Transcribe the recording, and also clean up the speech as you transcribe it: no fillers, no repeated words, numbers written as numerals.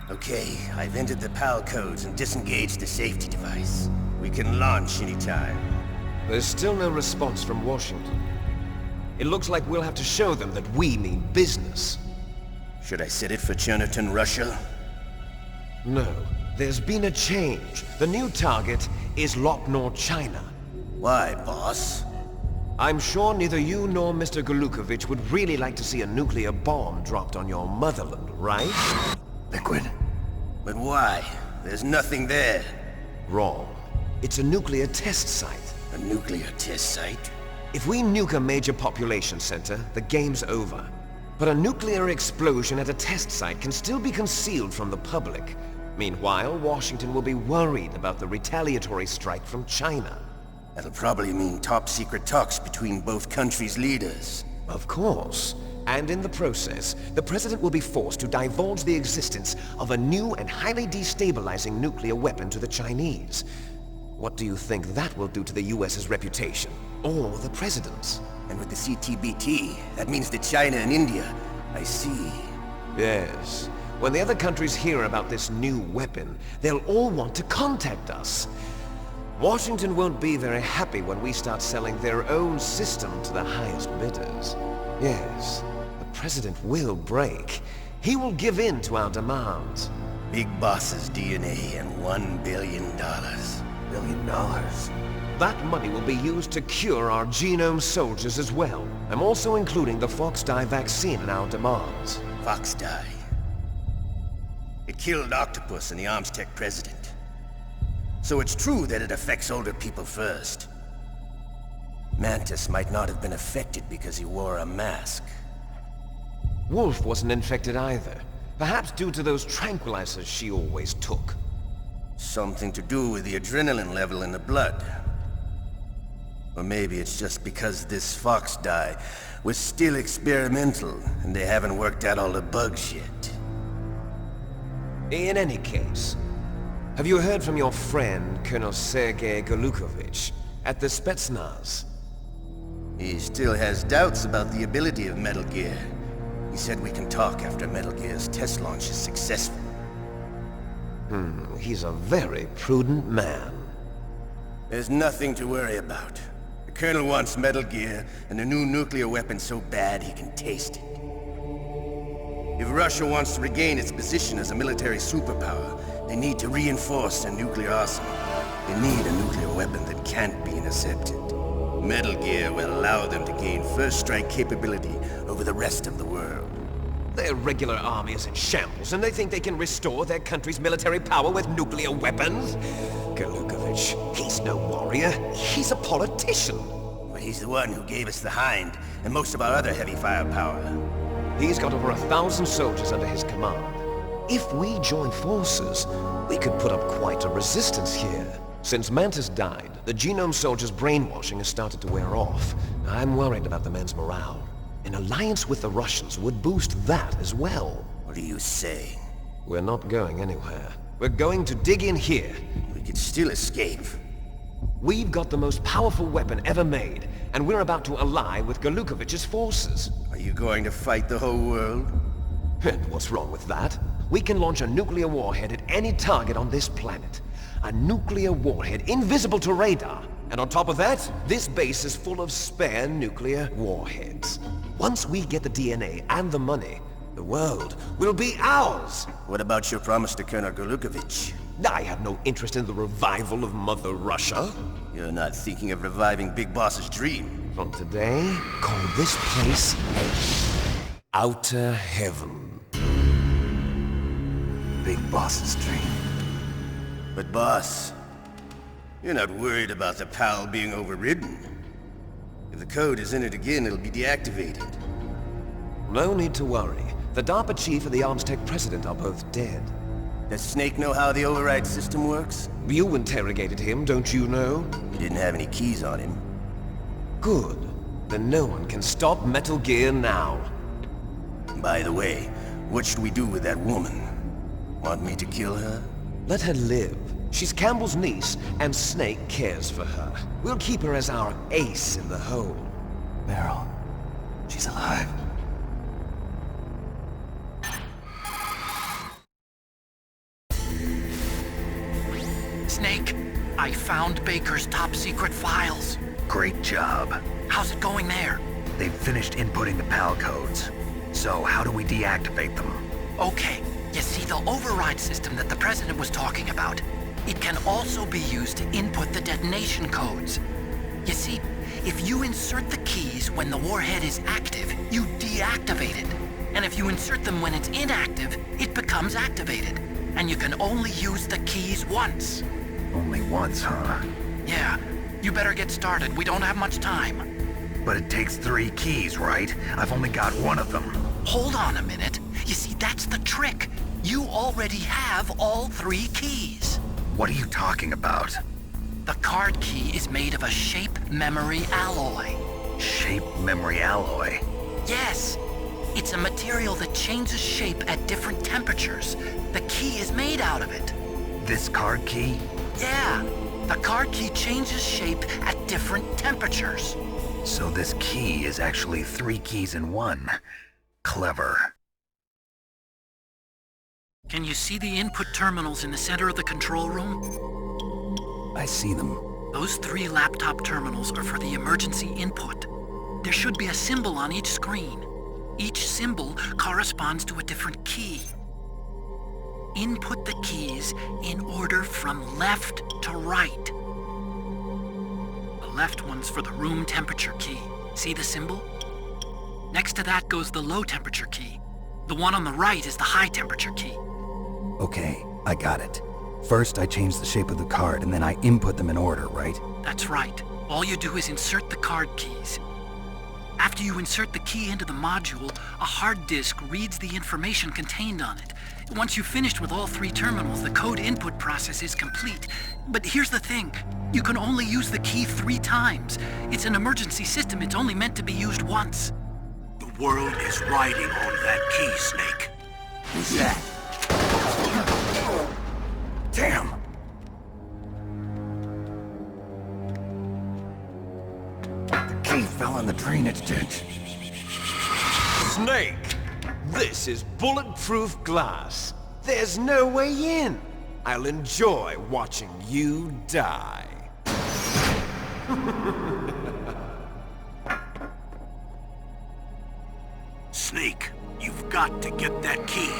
Okay, I've entered the PAL codes and disengaged the safety device. We can launch anytime. There's still no response from Washington. It looks like we'll have to show them that we mean business. Should I set it for Chernobyl, Russia? No, there's been a change. The new target is Locknor, China. Why, boss? I'm sure neither you nor Mr. Golukovich would really like to see a nuclear bomb dropped on your motherland, right? Liquid. But why? There's nothing there. Wrong. It's a nuclear test site. A nuclear test site? If we nuke a major population center, the game's over. But a nuclear explosion at a test site can still be concealed from the public. Meanwhile, Washington will be worried about the retaliatory strike from China. That'll probably mean top-secret talks between both countries' leaders. Of course. And in the process, the President will be forced to divulge the existence of a new and highly destabilizing nuclear weapon to the Chinese. What do you think that will do to the US's reputation? Or the President's? And with the CTBT, that means that China and India. I see. Yes. When the other countries hear about this new weapon, they'll all want to contact us. Washington won't be very happy when we start selling their own system to the highest bidders. Yes, the President will break. He will give in to our demands. Big Boss's DNA and $1 billion. $1 billion? That money will be used to cure our genome soldiers as well. I'm also including the Fox-Die vaccine in our demands. Fox-Die? It killed Octopus and the Armstech president. So it's true that it affects older people first. Mantis might not have been affected because he wore a mask. Wolf wasn't infected either. Perhaps due to those tranquilizers she always took. Something to do with the adrenaline level in the blood. Or maybe it's just because this Fox-Die was still experimental and they haven't worked out all the bugs yet. In any case, have you heard from your friend, Colonel Sergei Golukovich, at the Spetsnaz? He still has doubts about the ability of Metal Gear. He said we can talk after Metal Gear's test launch is successful. He's a very prudent man. There's nothing to worry about. The Colonel wants Metal Gear and a new nuclear weapon so bad he can taste it. If Russia wants to regain its position as a military superpower, they need to reinforce their nuclear arsenal. They need a nuclear weapon that can't be intercepted. Metal Gear will allow them to gain first strike capability over the rest of the world. Their regular army is in shambles, and they think they can restore their country's military power with nuclear weapons? Golukovich, he's no warrior. He's a politician. But he's the one who gave us the Hind and most of our other heavy firepower. He's got over 1,000 soldiers under his command. If we join forces, we could put up quite a resistance here. Since Mantis died, the genome soldiers' brainwashing has started to wear off. I'm worried about the men's morale. An alliance with the Russians would boost that as well. What are you saying? We're not going anywhere. We're going to dig in here. We could still escape. We've got the most powerful weapon ever made, and we're about to ally with Golukovich's forces. Are you going to fight the whole world? And what's wrong with that? We can launch a nuclear warhead at any target on this planet. A nuclear warhead invisible to radar. And on top of that, this base is full of spare nuclear warheads. Once we get the DNA and the money, the world will be ours! What about your promise to Colonel Golukovich? I have no interest in the revival of Mother Russia. You're not thinking of reviving Big Boss's dream. From today, call this place Outer Heaven. Big Boss's dream. But boss, you're not worried about the PAL being overridden. If the code is entered again, it'll be deactivated. No need to worry. The DARPA chief and the Armstech president are both dead. Does Snake know how the override system works? You interrogated him, don't you know? He didn't have any keys on him. Good. Then no one can stop Metal Gear now. By the way, what should we do with that woman? Want me to kill her? Let her live. She's Campbell's niece, and Snake cares for her. We'll keep her as our ace in the hole. Meryl, she's alive. I found Baker's top-secret files. Great job. How's it going there? They've finished inputting the PAL codes. So how do we deactivate them? Okay, you see the override system that the President was talking about? It can also be used to input the detonation codes. You see, if you insert the keys when the warhead is active, you deactivate it. And if you insert them when it's inactive, it becomes activated. And you can only use the keys once. Only once, huh? Yeah, you better get started. We don't have much time. But it takes 3 keys, right? I've only got 1 of them. Hold on a minute. You see, that's the trick. You already have all 3 keys. What are you talking about? The card key is made of a shape memory alloy. Shape memory alloy? Yes. It's a material that changes shape at different temperatures. The key is made out of it. This card key? Yeah. The card key changes shape at different temperatures. So this key is actually 3 keys in 1. Clever. Can you see the input terminals in the center of the control room? I see them. Those 3 laptop terminals are for the emergency input. There should be a symbol on each screen. Each symbol corresponds to a different key. Input the keys in order from left to right. The left one's for the room temperature key. See the symbol? Next to that goes the low temperature key. The one on the right is the high temperature key. Okay, I got it. First, I change the shape of the card, and then I input them in order, right? That's right. All you do is insert the card keys. After you insert the key into the module, a hard disk reads the information contained on it. Once you've finished with all 3 terminals, the code input process is complete. But here's the thing. You can only use the key 3 times. It's an emergency system. It's only meant to be used once. The world is riding on that key, Snake. Who's that? Damn! The key fell in the drainage ditch. Snake! This is bulletproof glass. There's no way in. I'll enjoy watching you die. Snake, you've got to get that key.